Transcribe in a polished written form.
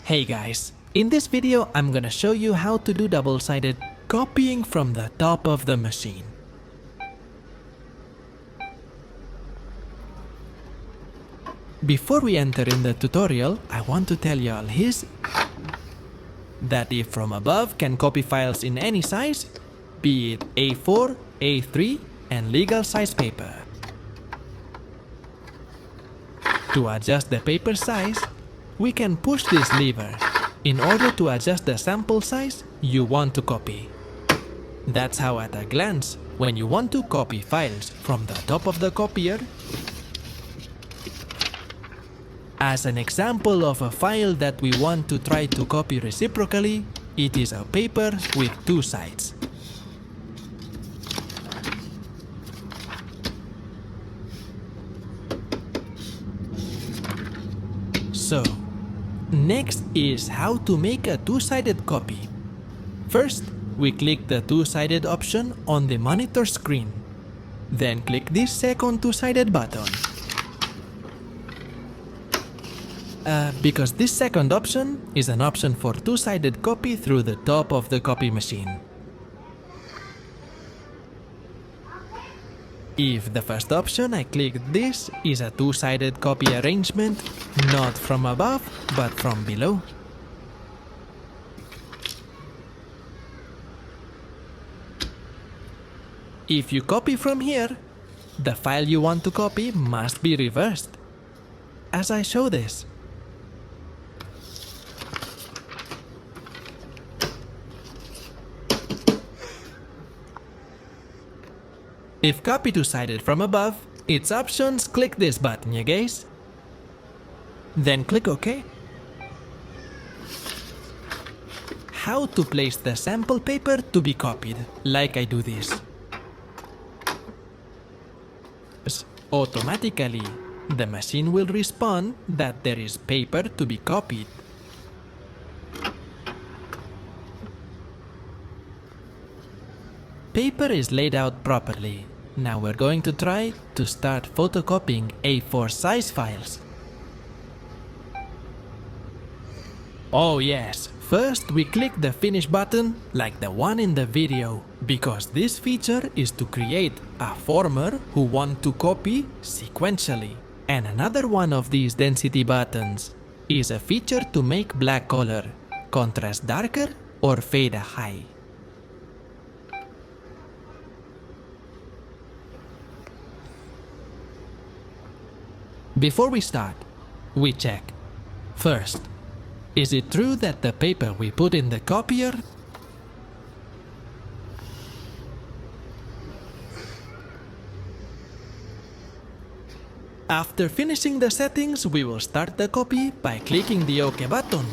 Hey guys, in this video I'm gonna show you how to do double-sided copying from the top of the machine. Before we enter in the tutorial, I want to tell y'all that if from above can copy files in any size, be it A4, A3 and legal size paper. To adjust the paper size, we can push this lever in order to adjust the sample size you want to copy. That's how at a glance, when you want to copy files from the top of the copier, as an example of a file that we want to try to copy reciprocally, it is a paper with two sides. So, next is how to make a two-sided copy. First, we click the two-sided option on the monitor screen. Then click this second two-sided button. Because this second option is an option for two-sided copy through the top of the copy machine. If the first option I clicked this is a two-sided copy arrangement, not from above, but from below. If you copy from here, the file you want to copy must be reversed, as I show this. If copy two-sided from above, its options, click this button, you guys. Then click OK. How to place the sample paper to be copied, like I do this. Automatically, the machine will respond that there is paper to be copied. Paper is laid out properly. Now we're going to try to start photocopying A4 size files. Oh yes, first we click the finish button like the one in the video, because this feature is to create a former who want to copy sequentially. And another one of these density buttons is a feature to make black color, contrast darker or fade high. Before we start, we check. First, is it true that the paper we put in the copier After finishing the settings, we will start the copy by clicking the OK button.